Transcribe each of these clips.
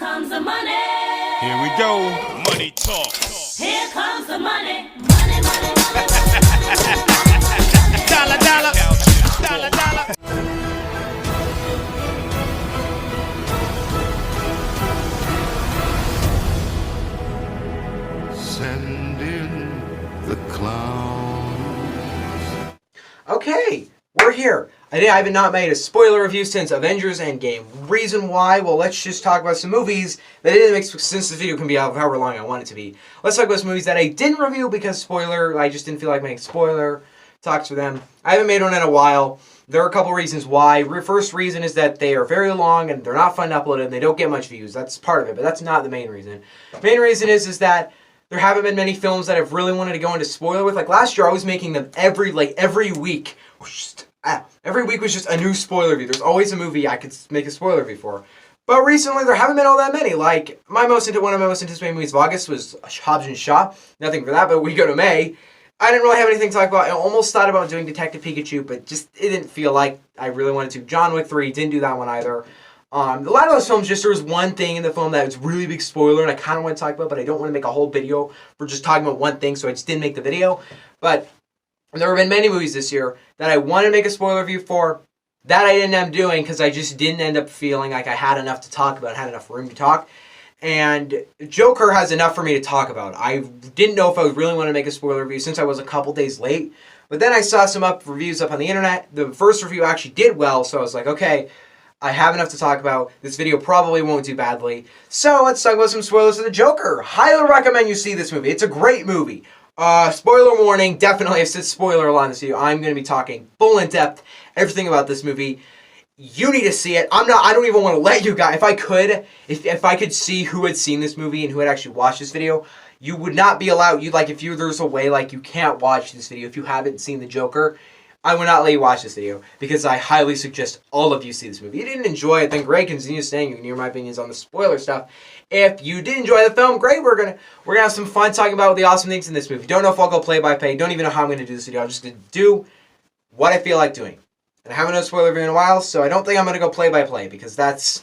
comes the money. Here we go. Money talk. Here comes the money. Money, money, money, money. Dollar, dollar. Dollar, dollar. Send in the clowns. Okay, we're here. I have not made a spoiler review since Avengers Endgame. Reason why? Well, let's just talk about some movies that didn't make sense, since this video can be however long I want it to be. Let's talk about some movies that I didn't review because spoiler, I just didn't feel like making spoiler talks for them. I haven't made one in a while. There are a couple reasons why. First reason is that they are very long and they're not fun to upload and they don't get much views. That's part of it, but that's not the main reason. Main reason is that there haven't been many films that I've really wanted to go into spoiler with. Like last year, I was making them every week. Every week was just a new spoiler review. There's always a movie I could make a spoiler review for. But recently, there haven't been all that many. Like, one of my most anticipated movies of August was Hobbs and Shaw. Nothing for that, but we go to May. I didn't really have anything to talk about. I almost thought about doing Detective Pikachu, but just it didn't feel like I really wanted to. John Wick 3, didn't do that one either. A lot of those films, just there was one thing in the film that was really big spoiler, and I kind of want to talk about, but I don't want to make a whole video for just talking about one thing, so I just didn't make the video. But there have been many movies this year that I wanted to make a spoiler review for that I didn't end up doing because I just didn't end up feeling like I had enough to talk about, had enough room to talk. And Joker has enough for me to talk about. I didn't know if I really wanted to make a spoiler review since I was a couple days late. But then I saw some reviews up on the internet. The first review actually did well, so I was like, okay, I have enough to talk about. This video probably won't do badly. So let's talk about some spoilers of the Joker. Highly recommend you see this movie. It's a great movie. Spoiler warning, definitely I've said spoiler a lot in this video. I'm going to be talking full in depth, everything about this movie. You need to see it. I don't even want to let you guys, if I could see who had seen this movie and who had actually watched this video, you would not be allowed, there's a way, like, you can't watch this video if you haven't seen the Joker. I would not let you watch this video because I highly suggest all of you see this movie. If you didn't enjoy it, then great, continue staying. You can hear my opinions on the spoiler stuff. If you did enjoy the film, great. We're gonna have some fun talking about the awesome things in this movie. Don't know if I'll go play by play. Don't even know how I'm gonna do this video. I'm just gonna do what I feel like doing. And I haven't done a spoiler review in a while, so I don't think I'm gonna go play by play because that's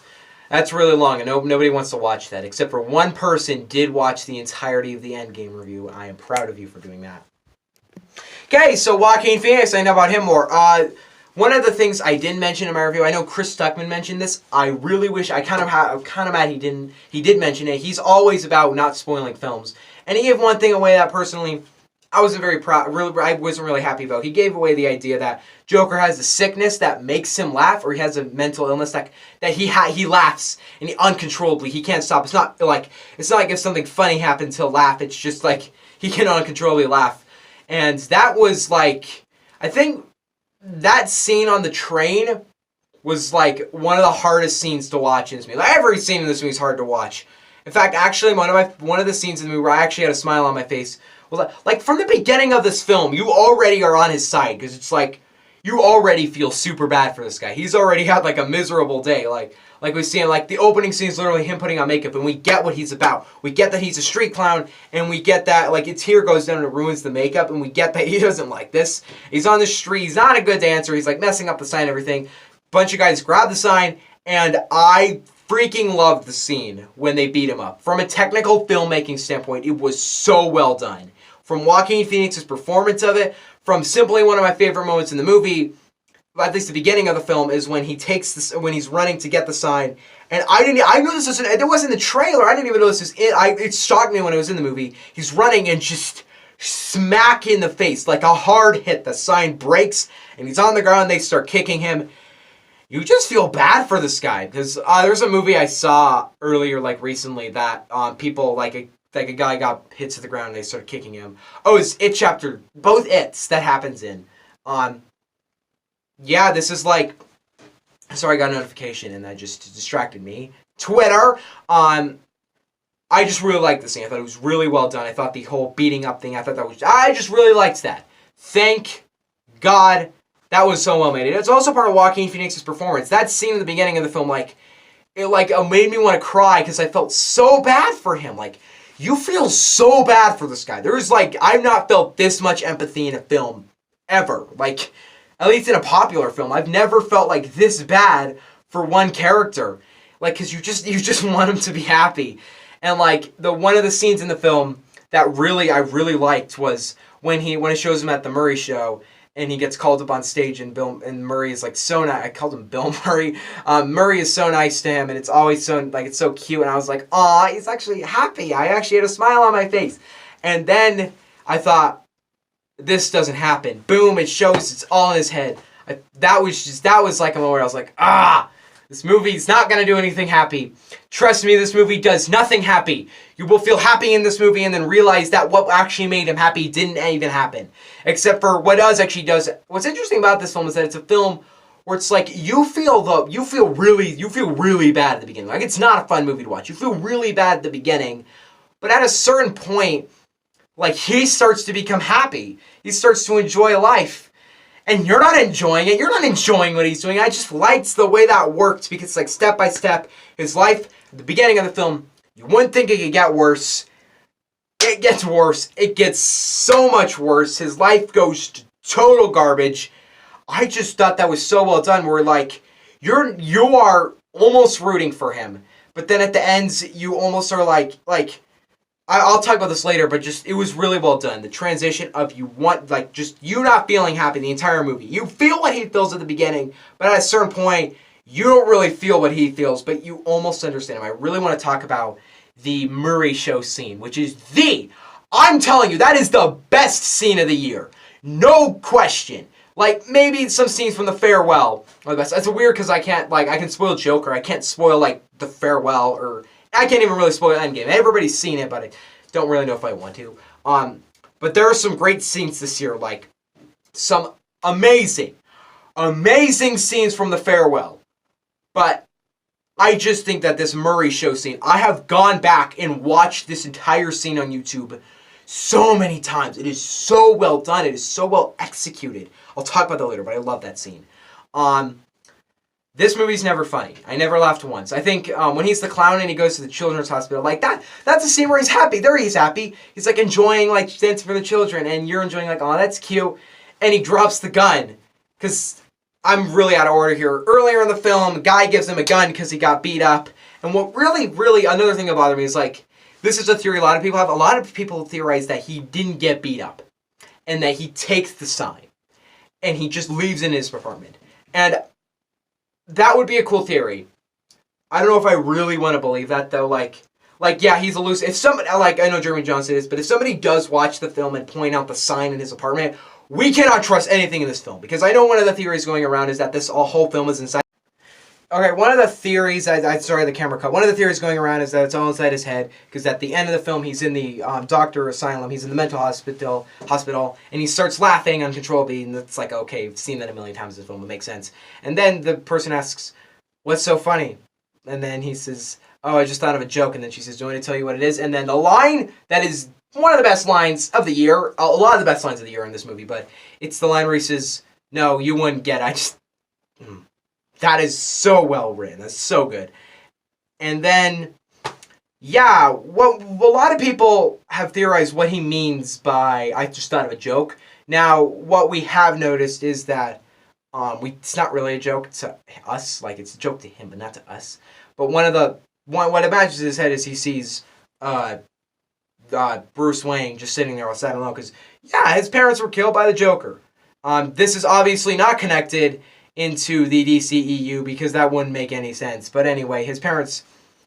really long and nobody wants to watch that except for one person did watch the entirety of the Endgame review. I am proud of you for doing that. Okay, so Joaquin Phoenix, I know about him more. One of the things I didn't mention in my review, I know Chris Stuckman mentioned this. I really wish, I'm kind of mad he did mention it. He's always about not spoiling films. And he gave one thing away that personally I wasn't very proud, I wasn't really happy about. He gave away the idea that Joker has a sickness that makes him laugh, or he has a mental illness that he laughs and he uncontrollably, he can't stop. It's not like if something funny happens, he'll laugh. It's just like he can uncontrollably laugh. And that was like, I think that scene on the train was like one of the hardest scenes to watch in this movie. Like, every scene in this movie is hard to watch. In fact, actually, one of the scenes in the movie where I actually had a smile on my face was like from the beginning of this film, you already are on his side because it's like you already feel super bad for this guy. He's already had like a miserable day. Like we see, like the opening scene is literally him putting on makeup, and we get what he's about. We get that he's a street clown, and we get that like his hair goes down and it ruins the makeup, and we get that he doesn't like this. He's on the street. He's not a good dancer. He's like messing up the sign and everything. Bunch of guys grab the sign, and I freaking loved the scene when they beat him up. From a technical filmmaking standpoint, it was so well done. From Joaquin Phoenix's performance of it, from simply one of my favorite moments in the movie, at least the beginning of the film, is when he takes this, when he's running to get the sign. And I knew this was, it wasn't in the trailer. I didn't even know this was it shocked me when it was in the movie. He's running and just smack in the face, like a hard hit. The sign breaks and he's on the ground. They start kicking him. You just feel bad for this guy because there's a movie I saw earlier, like recently, that people like a guy got hit to the ground and they started kicking him. Oh, it's It Chapter, both It's that happens in. Yeah, this is like, sorry, I got a notification and that just distracted me. Twitter, I just really liked the scene. I thought it was really well done. I thought the whole beating up thing, I just really liked that. Thank God. That was so well made. It's also part of Joaquin Phoenix's performance. That scene in the beginning of the film, it made me want to cry because I felt so bad for him. Like, you feel so bad for this guy. I've not felt this much empathy in a film ever. Like, at least in a popular film. I've never felt like this bad for one character. like, because you just want him to be happy. And like one of the scenes in the film that I really liked was when it shows him at the Murray show and he gets called up on stage and Murray is like so nice. I called him Bill Murray. Murray is so nice to him and it's always so like it's so cute and I was like, aw, he's actually happy. I actually had a smile on my face. And then I thought, this doesn't happen. Boom! It shows it's all in his head. That was like a moment where I was like, this movie's not gonna do anything happy. Trust me, this movie does nothing happy. You will feel happy in this movie and then realize that what actually made him happy didn't even happen. Except for what does. What's interesting about this film is that it's a film where it's like you feel really bad at the beginning. Like it's not a fun movie to watch. You feel really bad at the beginning, but at a certain point, like he starts to become happy. He starts to enjoy life. And you're not enjoying it. You're not enjoying what he's doing. I just liked the way that worked because it's like step by step. His life, at the beginning of the film, you wouldn't think it could get worse. It gets worse. It gets so much worse. His life goes to total garbage. I just thought that was so well done where like, you are almost rooting for him. But then at the ends, you almost are like, I'll talk about this later, but just, it was really well done. The transition of you not feeling happy the entire movie. You feel what he feels at the beginning, but at a certain point, you don't really feel what he feels, but you almost understand him. I really want to talk about the Murray show scene, which is I'm telling you, that is the best scene of the year. No question. Like, maybe some scenes from The Farewell are the best. It's weird because I can spoil Joker. I can't spoil, like, The Farewell or... I can't even really spoil Endgame. Everybody's seen it, but I don't really know if I want to. But there are some great scenes this year, like some amazing scenes from The Farewell. But I just think that this Murray show scene, I have gone back and watched this entire scene on YouTube so many times. It is so well done. It is so well executed. I'll talk about that later, but I love that scene. This movie's never funny. I never laughed once. I think when he's the clown and he goes to the children's hospital, like that's a scene where he's happy. There he's happy. He's like enjoying like dancing for the children and you're enjoying like, oh, that's cute. And he drops the gun. Because I'm really out of order here. Earlier in the film, a guy gives him a gun because he got beat up. And what really, another thing that bothered me is like, this is a theory a lot of people have. A lot of people theorize that he didn't get beat up. And that he takes the sign. And he just leaves in his apartment. And that would be a cool theory. I don't know if I really want to believe that though. Like yeah, he's elusive. If somebody, like I know Jeremy Johnson is, but if somebody does watch the film and point out the sign in his apartment, we cannot trust anything in this film because I know one of the theories going around is that this whole film is inside. Okay, one of the theories, sorry, the camera cut. One of the theories going around is that it's all inside his head because at the end of the film, he's in the doctor asylum. He's in the mental hospital, and he starts laughing uncontrollably, and it's like, okay, I've seen that a million times in this film. It makes sense. And then the person asks, "What's so funny?" And then he says, "Oh, I just thought of a joke." And then she says, "Do you want to tell you what it is?" And then the line that is one of the best lines of the year, a lot of the best lines of the year in this movie, but it's the line where he says, "No, you wouldn't get it. I just..." That is so well written. That's so good. And then, yeah, what a lot of people have theorized what he means by "I just thought of a joke." Now, what we have noticed is that it's not really a joke to us. Like, it's a joke to him, but not to us. But what imagines in his head is he sees Bruce Wayne just sitting there all sad and alone because, yeah, his parents were killed by the Joker. This is obviously not connected into the DCEU because that wouldn't make any sense. But anyway, his parents,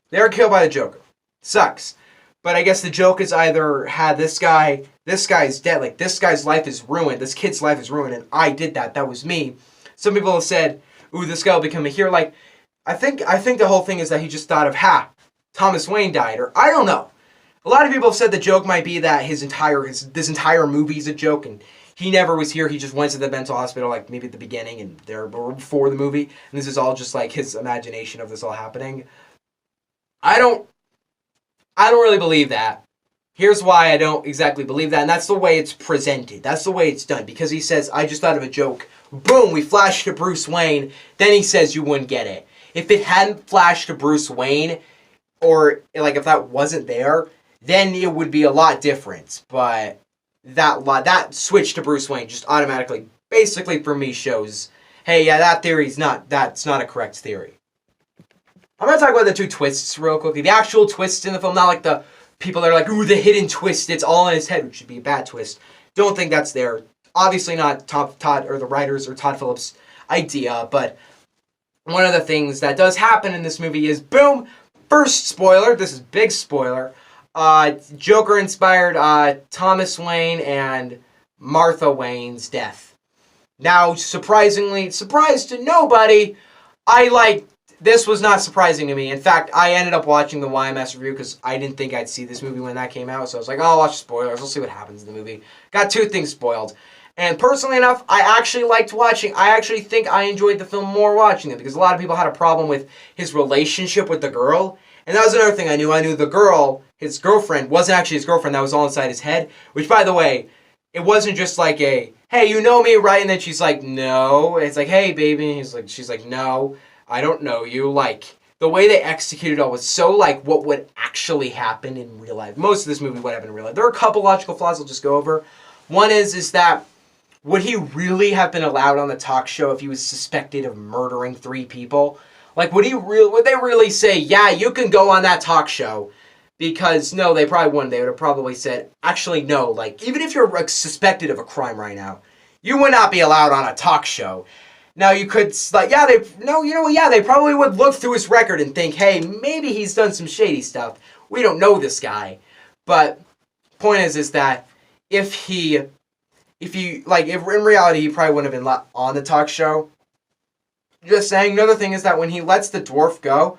they were killed by the Joker. Sucks. But I guess the joke is either had this guy's dead, like this guy's life is ruined, this kid's life is ruined, and I did that. That was me. Some people have said, "Ooh, this guy will become a hero." Like, I think the whole thing is that he just thought of, Thomas Wayne died, or I don't know. A lot of people have said the joke might be that this entire movie is a joke, and he never was here. He just went to the mental hospital, like maybe at the beginning and there before the movie, and this is all just like his imagination of this all happening. I don't really believe that. Here's why I don't exactly believe that, and that's the way it's presented. That's the way it's done, because he says, "I just thought of a joke." Boom, we flash to Bruce Wayne. Then he says, "You wouldn't get it." If it hadn't flashed to Bruce Wayne, or like if that wasn't there, then it would be a lot different. But that switch to Bruce Wayne just automatically, basically for me, shows, hey, yeah, that's not a correct theory. I'm going to talk about the two twists real quickly. The actual twists in the film, not like the people that are like, ooh, the hidden twist, it's all in his head, which should be a bad twist. Don't think that's there. Obviously not Todd or the writers or Todd Phillips' idea, but one of the things that does happen in this movie is, boom, first spoiler, this is big spoiler, Joker inspired Thomas Wayne and Martha Wayne's death. Now, surprise to nobody, this was not surprising to me. In fact, I ended up watching the YMS review because I didn't think I'd see this movie when that came out. So I was like, oh, I'll watch spoilers. We'll see what happens in the movie. Got two things spoiled. And personally enough, I actually liked watching. I actually think I enjoyed the film more watching it because a lot of people had a problem with his relationship with the girl. And that was another thing I knew. I knew the girl, his girlfriend, wasn't actually his girlfriend. That was all inside his head. Which, by the way, it wasn't just like a, hey, you know me, right? And then she's like, no. It's like, hey, baby. And she's like, no. I don't know you. Like, the way they executed it all was so, like, what would actually happen in real life. Most of this movie would happen in real life. There are a couple logical flaws I'll just go over. One is that, would he really have been allowed on the talk show if he was suspected of murdering 3 people? Like, would they really say, yeah, you can go on that talk show? Because, no, they probably wouldn't. They would have probably said, actually, no. Like, even if you're suspected of a crime right now, you would not be allowed on a talk show. Now, you could, like, they probably would look through his record and think, hey, maybe he's done some shady stuff. We don't know this guy. But, point is that if in reality, he probably wouldn't have been on the talk show. Just saying. Another thing is that when he lets the dwarf go,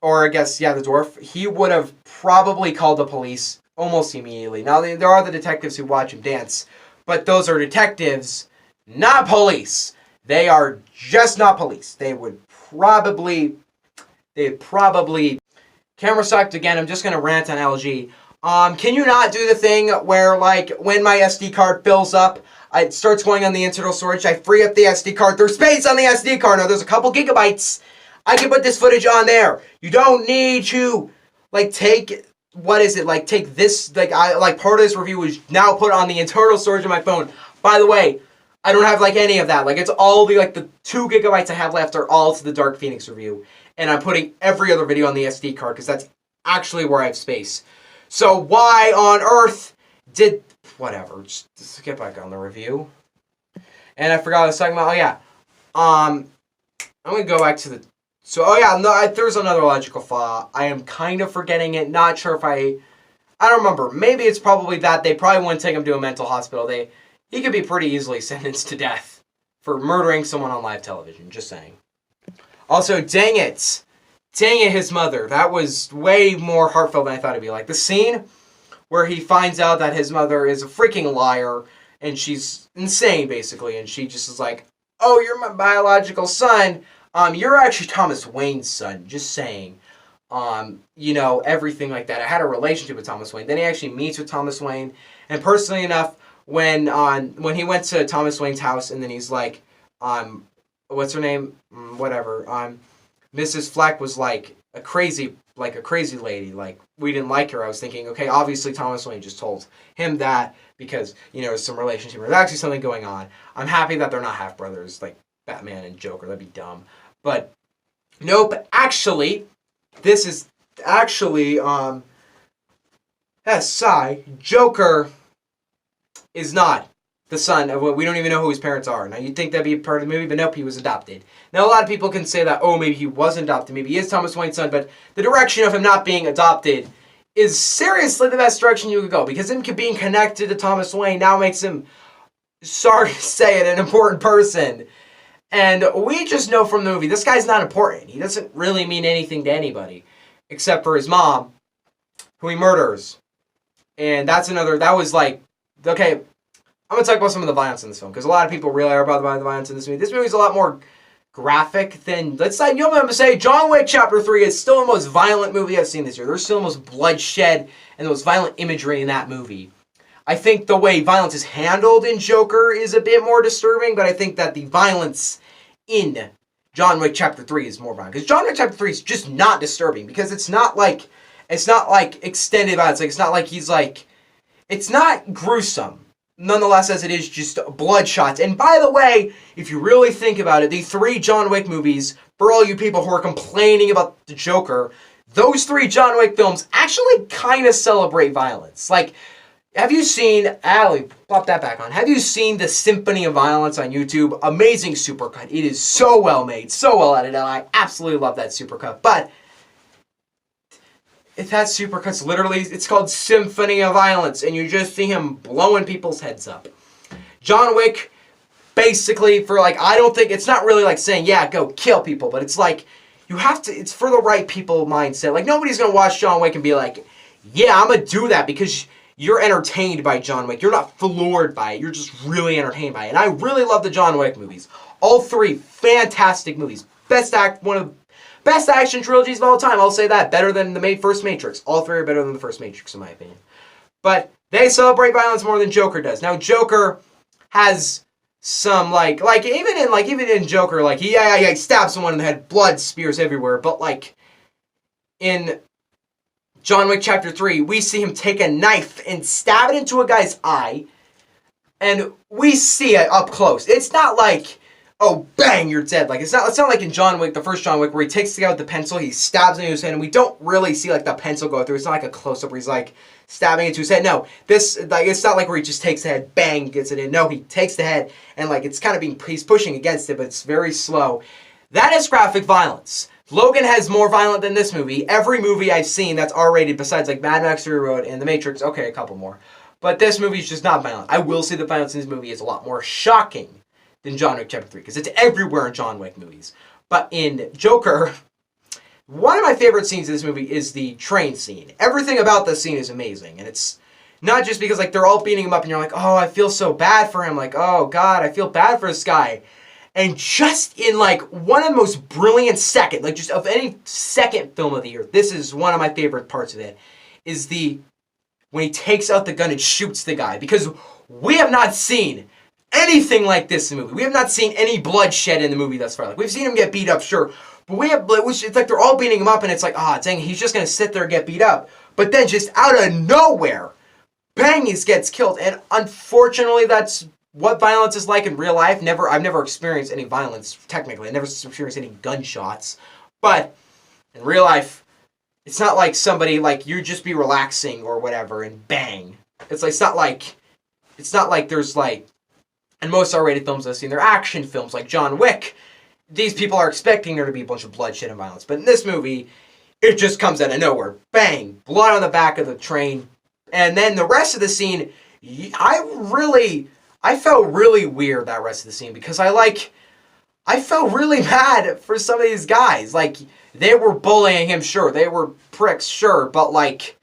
or I guess, yeah, the dwarf, he would have probably called the police almost immediately. Now, there are the detectives who watch him dance, but those are detectives, not police. They are just not police. They'd probably, camera sucked again. I'm just going to rant on LG. Can you not do the thing where, like, when my SD card fills up, it starts going on the internal storage, I free up the SD card, there's space on the SD card, now there's a couple gigabytes, I can put this footage on there. You don't need to, like, take this, part of this review was now put on the internal storage of my phone. By the way, I don't have, like, any of that. Like, it's all the 2 gigabytes I have left are all to the Dark Phoenix review. And I'm putting every other video on the SD card because that's actually where I have space. So why on earth did... Whatever. Just get back on the review. And I forgot what I was talking about. Oh, yeah. I'm going to go back to the... So, oh, yeah. No, there's another logical flaw. I am kind of forgetting it. Not sure if I don't remember. Maybe it's probably that they probably wouldn't take him to a mental hospital. He could be pretty easily sentenced to death for murdering someone on live television. Just saying. Also, dang it. Dang it, his mother. That was way more heartfelt than I thought it'd be. Like, the scene where he finds out that his mother is a freaking liar, and she's insane, basically, and she just is like, oh, you're my biological son. You're actually Thomas Wayne's son. Just saying. Everything like that. I had a relationship with Thomas Wayne. Then he actually meets with Thomas Wayne, and personally enough, when he went to Thomas Wayne's house, and then he's like, what's her name? Whatever. Mrs. Fleck was like a crazy lady. Like, we didn't like her. I was thinking, okay, obviously Thomas Wayne just told him that because, there's some relationship. There's actually something going on. I'm happy that they're not half-brothers like Batman and Joker. That'd be dumb. But, nope. Actually, this is actually, Joker is not the son of what we don't even know who his parents are. Now, you'd think that'd be a part of the movie, but nope, he was adopted. Now, a lot of people can say that, oh, maybe he wasn't adopted, maybe he is Thomas Wayne's son, but the direction of him not being adopted is seriously the best direction you could go, because him being connected to Thomas Wayne now makes him, sorry to say it, an important person. And we just know from the movie, this guy's not important. He doesn't really mean anything to anybody, except for his mom, who he murders. And that was like, okay, I'm going to talk about some of the violence in this film, because a lot of people really are about the violence in this movie. This movie's a lot more graphic than, I'm going to say, John Wick Chapter 3 is still the most violent movie I've seen this year. There's still the most bloodshed and the most violent imagery in that movie. I think the way violence is handled in Joker is a bit more disturbing, but I think that the violence in John Wick Chapter 3 is more violent. Because John Wick Chapter 3 is just not disturbing, because it's not like extended violence. Like, it's not like he's like, it's not gruesome. nonetheless, as it is just bloodshot. And by the way, if you really think about it, the 3 John Wick movies, for all you people who are complaining about the Joker, those 3 John Wick films actually kind of celebrate violence. Like, have you seen, Allie, pop that back on. Have you seen the Symphony of Violence on YouTube? Amazing supercut. It is so well made, so well edited, and I absolutely love that supercut. But if that supercut's literally, it's called Symphony of Violence, and you just see him blowing people's heads up. John Wick, basically, for like, I don't think, it's not really like saying, yeah, go kill people, but it's like, you have to, it's for the right people mindset. Like, nobody's gonna watch John Wick and be like, yeah, I'm gonna do that, because you're entertained by John Wick. You're not floored by it. You're just really entertained by it. And I really love the John Wick movies. All 3 fantastic movies. One of the best action trilogies of all time. I'll say that. Better than the first Matrix. All 3 are better than the first Matrix, in my opinion. But they celebrate violence more than Joker does. Now, Joker has some, even in Joker, like, he stabs someone in the head, blood spears everywhere. But, like, in John Wick Chapter 3, we see him take a knife and stab it into a guy's eye. And we see it up close. It's not like, oh, bang, you're dead. Like, it's not like in John Wick, the first John Wick, where he takes the guy with the pencil, he stabs it into his head, and we don't really see, like, the pencil go through. It's not like a close-up where he's, like, stabbing into his head. No, this, like, it's not like where he just takes the head, bang, gets it in. No, he takes the head, and, like, it's kind of he's pushing against it, but it's very slow. That is graphic violence. Logan has more violent than this movie. Every movie I've seen that's R-rated, besides, like, Mad Max Fury Road and The Matrix, okay, a couple more. But this movie's just not violent. I will say the violence in this movie is a lot more shocking than John Wick Chapter 3, because it's everywhere in John Wick movies. But in Joker, one of my favorite scenes in this movie is the train scene. Everything about this scene is amazing, and it's not just because, like, they're all beating him up, and you're like, oh, I feel so bad for him, like, oh, God, I feel bad for this guy. And just in, like, one of the most brilliant like, just of any second film of the year, this is one of my favorite parts of it, is when he takes out the gun and shoots the guy, because we have not seen anything like this in the movie. We have not seen any bloodshed in the movie thus far. Like, we've seen him get beat up, sure. But it's like they're all beating him up, and it's like, dang, he's just going to sit there and get beat up. But then just out of nowhere, bang, he gets killed. And unfortunately, that's what violence is like in real life. I've never experienced any violence, technically. I've never experienced any gunshots. But in real life, it's not like somebody, like, you just be relaxing or whatever, and bang. It's not like there's, like, and most R-rated films I've seen, they're action films, like John Wick. These people are expecting there to be a bunch of bloodshed and violence. But in this movie, it just comes out of nowhere. Bang! Blood on the back of the train. And then the rest of the scene, I felt really weird, that rest of the scene, because I felt really bad for some of these guys. Like, they were bullying him, sure. They were pricks, sure. But, like,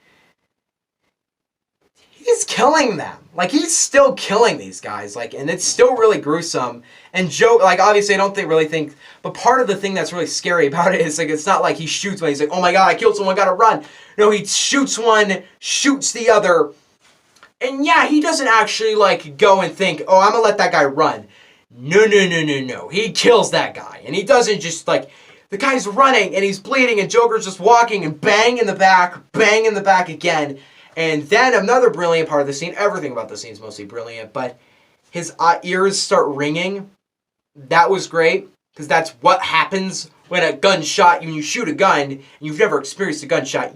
he's killing them. Like, he's still killing these guys, like, and it's still really gruesome. And like, obviously, I don't really think, but part of the thing that's really scary about it is, like, it's not like he shoots one, he's like, oh my god, I killed someone, gotta run. No, he shoots one, shoots the other, and yeah, he doesn't actually, like, go and think, oh, I'm gonna let that guy run. No. He kills that guy, and he doesn't just, like, the guy's running, and he's bleeding, and Joker's just walking, and bang in the back again. And then another brilliant part of the scene, everything about the scene is mostly brilliant, but his ears start ringing. That was great, because that's what happens when when you shoot a gun, and you've never experienced a gunshot.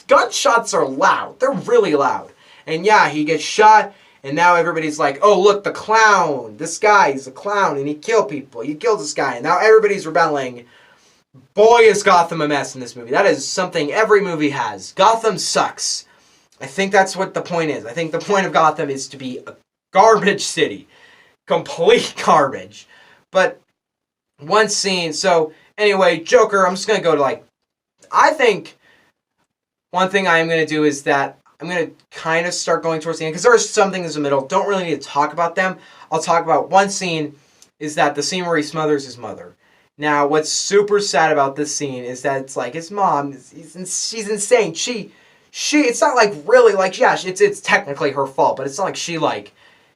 Gunshots are loud. They're really loud. And yeah, he gets shot, and now everybody's like, oh, look, the clown. This guy is a clown, and he killed people. He killed this guy, and now everybody's rebelling. Boy, is Gotham a mess in this movie. That is something every movie has. Gotham sucks. I think that's what the point is. I think the point of Gotham is to be a garbage city. Complete garbage. But one scene, so anyway, Joker, I'm just going to go to, like, I think one thing I am going to do is that I'm going to kind of start going towards the end, because there are some things in the middle. Don't really need to talk about them. I'll talk about one scene, is that the scene where he smothers his mother. Now, what's super sad about this scene is that it's like his mom, she's insane. She, it's not like really, like, yeah, it's technically her fault, but it's not like she, like,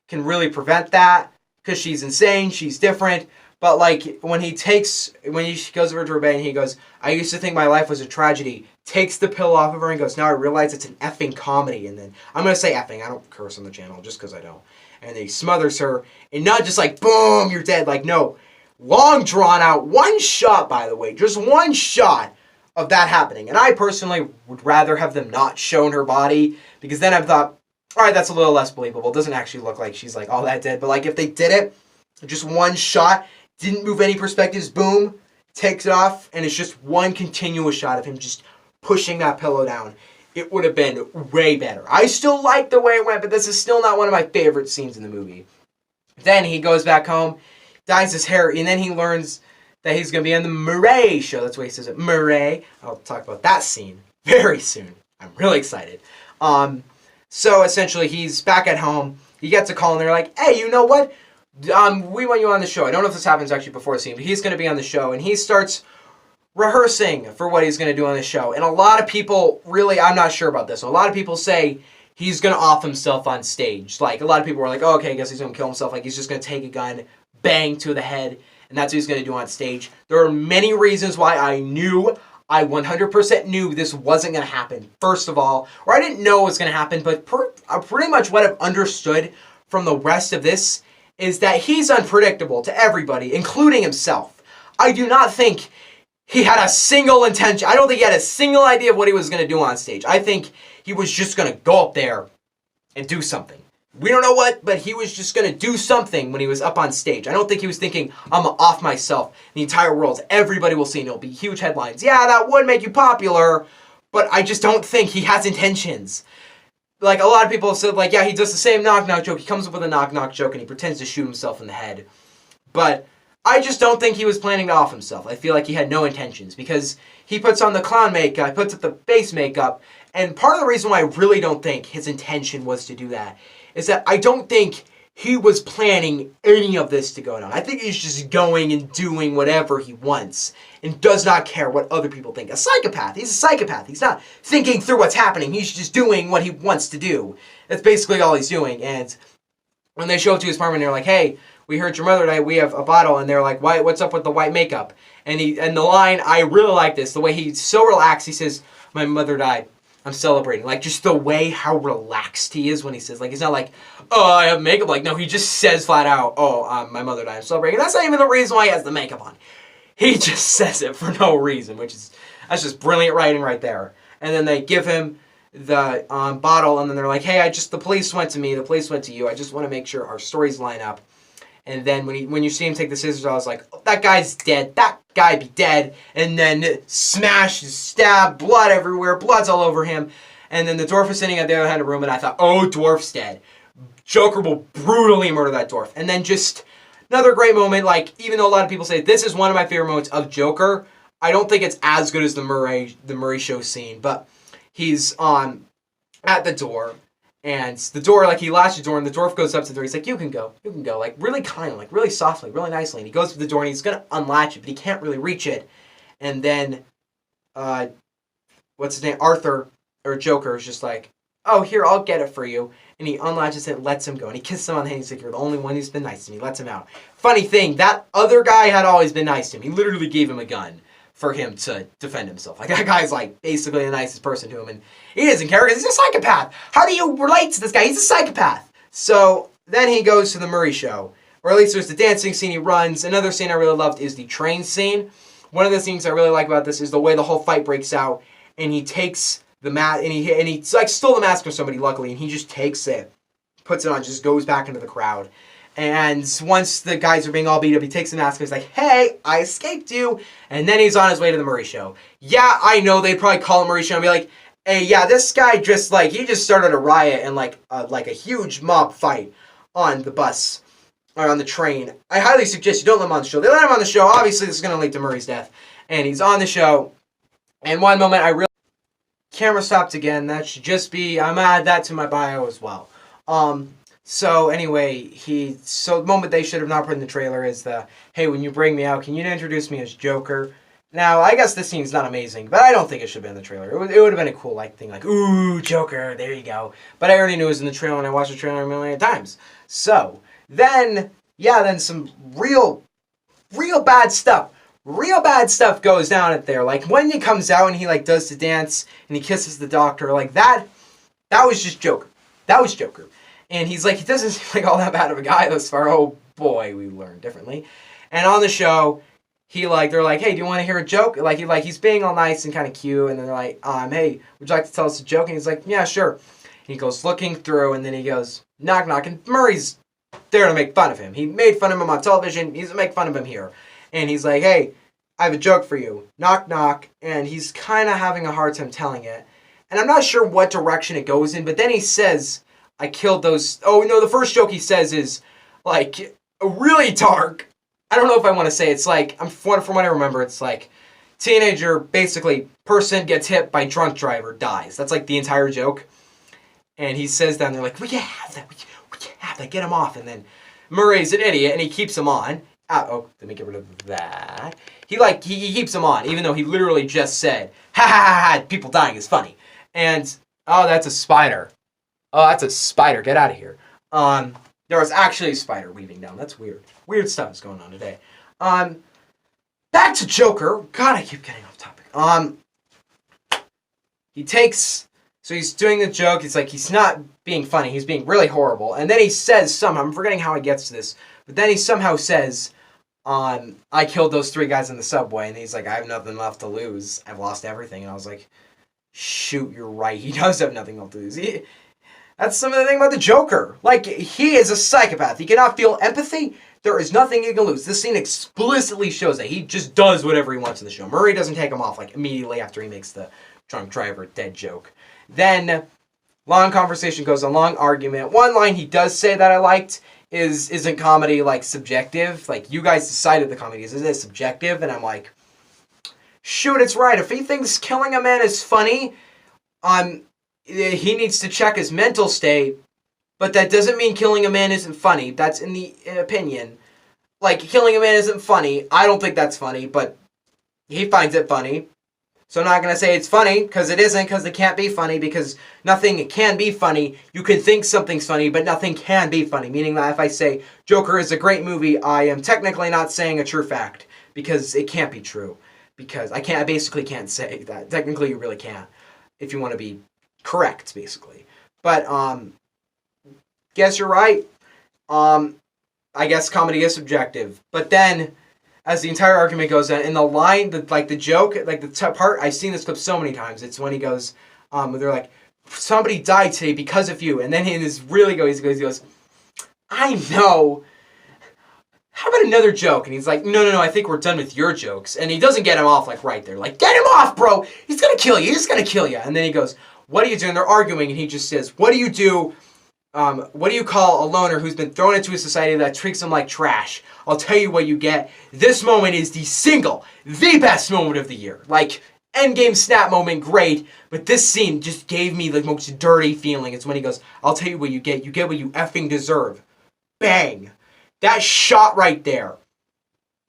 can really prevent that, because she's insane, she's different. But, like, when he goes over to her bed and he goes, I used to think my life was a tragedy, takes the pill off of her and goes, now I realize it's an effing comedy. And then, I'm going to say effing, I don't curse on the channel, just because I don't. and he smothers her, and not just like, boom, you're dead. Like, no, long drawn out, one shot, by the way, just one shot of that happening. And I personally would rather have them not shown her body, because then I've thought, all right, that's a little less believable. It doesn't actually look like she's like all that dead. But like if they did it, just one shot, didn't move any perspectives, boom, takes it off, and it's just one continuous shot of him just pushing that pillow down, it would have been way better. I still like the way it went, but this is still not one of my favorite scenes in the movie. Then he goes back home, dyes his hair, and then he learns that he's going to be on the Murray show. That's why he says it, Murray. I'll talk about that scene very soon. I'm really excited. So essentially, he's back at home. He gets a call, and they're like, hey, you know what? We want you on the show. I don't know if this happens actually before the scene, but he's going to be on the show. And he starts rehearsing for what he's going to do on the show. And a lot of people, really, I'm not sure about this. A lot of people say he's going to off himself on stage. Like, a lot of people were like, oh, okay, I guess he's going to kill himself. Like, he's just going to take a gun, bang to the head, and that's what he's going to do on stage. There are many reasons why I 100% knew this wasn't going to happen. First of all, or I didn't know it was going to happen, but pretty much what I've understood from the rest of this is that he's unpredictable to everybody, including himself. I do not think he had a single intention. I don't think he had a single idea of what he was going to do on stage. I think he was just going to go up there and do something. We don't know what, but he was just going to do something when he was up on stage. I don't think he was thinking, I'm going to off myself. The entire world, everybody will see, and it'll be huge headlines. Yeah, that would make you popular, but I just don't think he has intentions. Like, a lot of people have said, like, yeah, he does the same knock-knock joke. He comes up with a knock-knock joke, and he pretends to shoot himself in the head. But I just don't think he was planning to off himself. I feel like he had no intentions, because he puts on the clown makeup, he puts up the face makeup, and part of the reason why I really don't think his intention was to do that is that I don't think he was planning any of this to go down. I think he's just going and doing whatever he wants and does not care what other people think. A psychopath. He's a psychopath. He's not thinking through what's happening. He's just doing what he wants to do. That's basically all he's doing. And when they show up to his apartment, they're like, hey, we heard your mother died. We have a bottle. And they're like, what's up with the white makeup? And the line, I really like this. The way he's so relaxed. He says, my mother died. I'm celebrating. Like, just the way how relaxed he is when he says, like, he's not like, oh, I have makeup. Like, no, he just says flat out, oh, my mother died. I'm celebrating. And that's not even the reason why he has the makeup on. He just says it for no reason, that's just brilliant writing right there. And then they give him the bottle, and then they're like, hey, the police went to me, the police went to you. I just want to make sure our stories line up. And then when you see him take the scissors, I was like, oh, that guy's dead. That guy be dead. And then smash, stab, blood everywhere. Blood's all over him. And then the dwarf is sitting at the other end of the room, and I thought, oh, dwarf's dead. Joker will brutally murder that dwarf. And then just another great moment, like, even though a lot of people say this is one of my favorite moments of Joker, I don't think it's as good as the Murray show scene. But he's at the door. And the door, like, he latches the door, and the dwarf goes up to the door. He's like, you can go, like, really kind of, like, really softly, really nicely. And he goes to the door, and he's going to unlatch it, but he can't really reach it. And then, what's his name, Arthur, or Joker, is just like, oh, here, I'll get it for you. And he unlatches it and lets him go. And he kisses him on the hand. He's like, you're the only one who's been nice to me. He lets him out. Funny thing, that other guy had always been nice to him. He literally gave him a gun for him to defend himself. Like, that guy's, like, basically the nicest person to him, and he doesn't care because he's a psychopath. How do you relate to this guy? He's a psychopath. So then he goes to the Murray show, or at least there's the dancing scene. He runs. Another scene I really loved is the train scene. One of the things I really like about this is the way the whole fight breaks out, and he takes the mask, and he like stole the mask from somebody, luckily, and he just takes it, puts it on, just goes back into the crowd. And once the guys are being all beat up, he takes the mask and he's like, hey, I escaped you. And then he's on his way to the Murray show. Yeah, I know, they'd probably call him Murray show and be like, hey, yeah, this guy just, like, he just started a riot and, like a huge mob fight on the bus, or on the train. I highly suggest you don't let him on the show. They let him on the show. Obviously, this is going to lead to Murray's death. And he's on the show. And one moment, I really... Camera stopped again. That should just be... I'm going to add that to my bio as well. So anyway, the moment they should have not put in the trailer is the, hey, when you bring me out, can you introduce me as Joker? Now, I guess this scene's not amazing, but I don't think it should have been in the trailer. It would have been a cool thing, like, ooh, Joker, there you go. But I already knew it was in the trailer, and I watched the trailer a million times. So, then some real bad stuff. Real bad stuff goes down at there. Like, when he comes out and he, like, does the dance, and he kisses the doctor, like, that was just Joker. That was Joker. And he's like, he doesn't seem like all that bad of a guy thus far. Oh boy, we learned differently. And on the show, they're like, hey, do you want to hear a joke? He's being all nice and kind of cute. And then they're like, hey, would you like to tell us a joke? And he's like, yeah, sure. And he goes looking through, and then he goes, knock, knock. And Murray's there to make fun of him. He made fun of him on television. He's going to make fun of him here. And he's like, hey, I have a joke for you. Knock, knock. And he's kind of having a hard time telling it. And I'm not sure what direction it goes in, but then he says, I killed those... Oh, no, the first joke he says is, like, really dark. I don't know if I want to say it's like... From what I remember, it's like, teenager, basically, person gets hit by drunk driver, dies. That's like the entire joke. And he says that, and they're like, we can't have that. We can't have that. Get him off. And then Murray's an idiot, and he keeps him on. Let me get rid of that. He keeps him on, even though he literally just said, ha ha ha ha, people dying is funny. And, oh, that's a spider. Oh, that's a spider. Get out of here. There was actually a spider weaving down. That's weird. Weird stuff is going on today. Back to Joker. God, I keep getting off topic. So he's doing the joke. It's like he's not being funny. He's being really horrible. And then he says somehow, I'm forgetting how he gets to this, but then he somehow says, I killed those 3 guys in the subway. And he's like, I have nothing left to lose. I've lost everything. And I was like, shoot, you're right. He does have nothing left to lose. That's some of the thing about the Joker. Like, he is a psychopath. He cannot feel empathy. There is nothing he can lose. This scene explicitly shows that he just does whatever he wants in the show. Murray doesn't take him off, like, immediately after he makes the drunk driver dead joke. Then, long conversation goes on, long argument. One line he does say that I liked isn't comedy, like, subjective? Like, you guys decided the comedy is. Isn't it subjective? And I'm like, shoot, it's right. If he thinks killing a man is funny, he needs to check his mental state, but that doesn't mean killing a man isn't funny. That's in the opinion. Like, killing a man isn't funny. I don't think that's funny, but he finds it funny. So I'm not going to say it's funny, because it isn't, because it can't be funny, because nothing can be funny. You can think something's funny, but nothing can be funny. Meaning that if I say Joker is a great movie, I am technically not saying a true fact, because it can't be true. Because I basically can't say that. Technically, you really can't, if you want to be correct, basically. But, guess you're right. I guess comedy is subjective. But then, as the entire argument goes on, in the line, the joke, like the part, I've seen this clip so many times. It's when he goes, they're like, somebody died today because of you. And then he goes, I know. How about another joke? And he's like, no, I think we're done with your jokes. And he doesn't get him off, like, right there. Like, get him off, bro! He's gonna kill you, And then he goes, what do you do? And they're arguing, and he just says, what do you do? What do you call a loner who's been thrown into a society that treats him like trash? I'll tell you what you get. This moment is the best moment of the year. Like, endgame snap moment, great. But this scene just gave me the most dirty feeling. It's when he goes, I'll tell you what you get. You get what you effing deserve. Bang. That shot right there.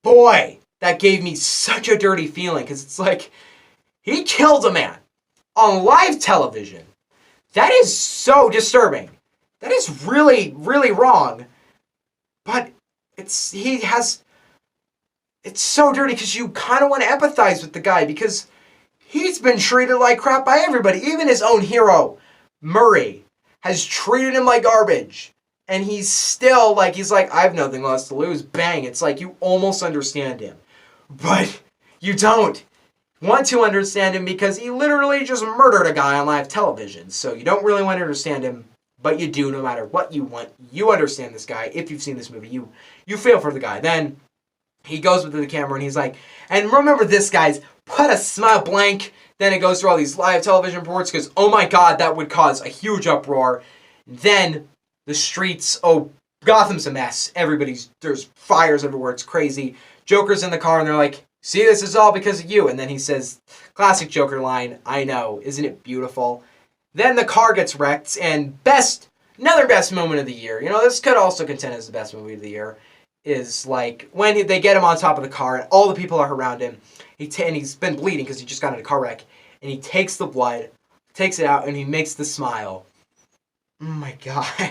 Boy, that gave me such a dirty feeling. Because it's like, he killed a man on live television. That is so disturbing. That is really, really wrong. But it's so dirty because you kind of want to empathize with the guy because he's been treated like crap by everybody. Even his own hero, Murray, has treated him like garbage. And he's still like, I have nothing less to lose. Bang. It's like you almost understand him. But you don't want to understand him because he literally just murdered a guy on live television. So you don't really want to understand him. But you do, no matter what you want. You understand this guy. If you've seen this movie, you feel for the guy. Then he goes with the camera and he's like, and remember this, guys, put a smile blank. Then it goes through all these live television reports because, oh my God, that would cause a huge uproar. Then the streets, Gotham's a mess. There's fires everywhere. It's crazy. Joker's in the car and they're like, see, this is all because of you. And then he says, classic Joker line, I know, isn't it beautiful? Then the car gets wrecked, and another best moment of the year. You know, this could also contend as the best movie of the year. Is like when they get him on top of the car, and all the people are around him. And he's been bleeding because he just got in a car wreck. And he takes the blood, takes it out, and he makes the smile. Oh my God,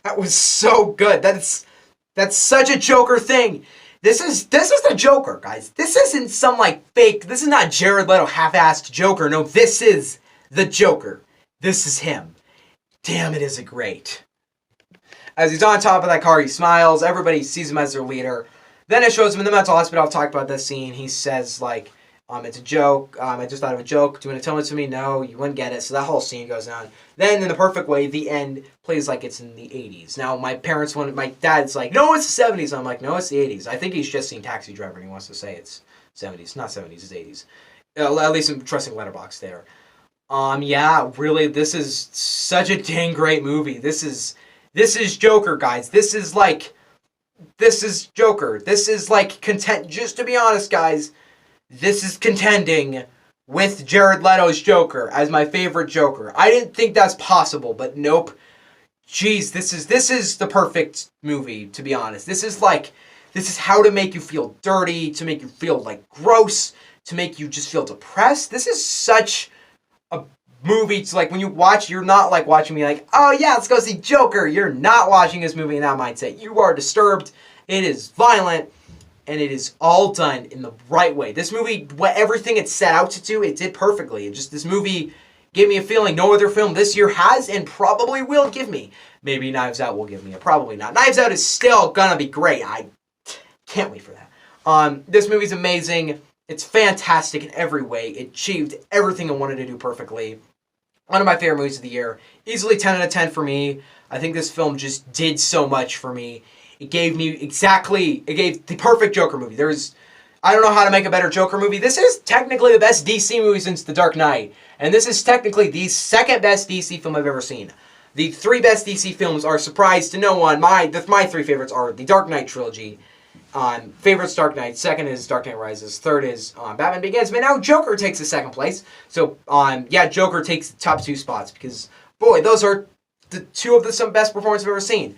that was so good. That's such a Joker thing. This is the Joker, guys. This isn't some like fake. This is not Jared Leto half-assed Joker. No, this is the Joker. This is him. Damn, it is it great. As he's on top of that car, he smiles. Everybody sees him as their leader. Then it shows him in the mental hospital. I've talked about this scene. He says, like, it's a joke. I just thought of a joke. Do you want to tell it to me? No, you wouldn't get it. So that whole scene goes on. Then, in the perfect way, the end plays like it's in the 80s. Now, my dad's like, no, it's the 70s. I'm like, no, it's the 80s. I think he's just seen Taxi Driver and he wants to say it's 70s. Not 70s, it's 80s. At least I'm trusting Letterbox there. Yeah, really, this is such a dang great movie. This is Joker, guys. This is Joker. This is like just to be honest, guys, this is contending with Jared Leto's Joker as my favorite Joker. I didn't think that's possible, but nope. Jeez, this is the perfect movie, to be honest. This is how to make you feel dirty, to make you feel like gross, to make you just feel depressed. This is such a movie. It's like when you watch, you're not like watching me like, oh yeah, let's go see Joker. You're not watching this movie in that mindset. You are disturbed. It is violent, and it is all done in the right way. This movie, everything it set out to do, it did perfectly. This movie gave me a feeling no other film this year has and probably will give me. Maybe Knives Out will give me it. Probably not. Knives Out is still gonna be great. I can't wait for that. This movie's amazing. It's fantastic in every way. It achieved everything it wanted to do perfectly. One of my favorite movies of the year. Easily 10 out of 10 for me. I think this film just did so much for me. It gave the perfect Joker movie. I don't know how to make a better Joker movie. This is technically the best DC movie since The Dark Knight. And this is technically the second best DC film I've ever seen. The three best DC films are, surprise to no one, my three favorites are the Dark Knight trilogy. Favorite's Dark Knight. Second is Dark Knight Rises. Third is Batman Begins. But now Joker takes the second place. So, Joker takes the top two spots because, boy, those are the two of the best performances I've ever seen.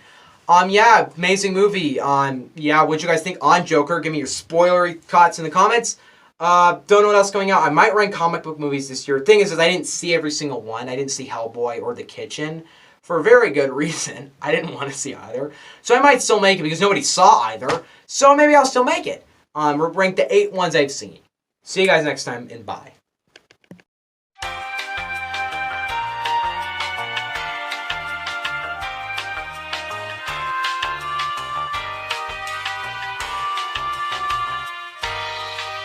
Amazing movie. What'd you guys think on Joker? Give me your spoilery thoughts in the comments. Don't know what else is coming out. I might rank comic book movies this year. Thing is I didn't see every single one. I didn't see Hellboy or The Kitchen. For a very good reason. I didn't want to see either. So I might still make it because nobody saw either. So maybe I'll still make it. Rank the 8 ones I've seen. See you guys next time and bye.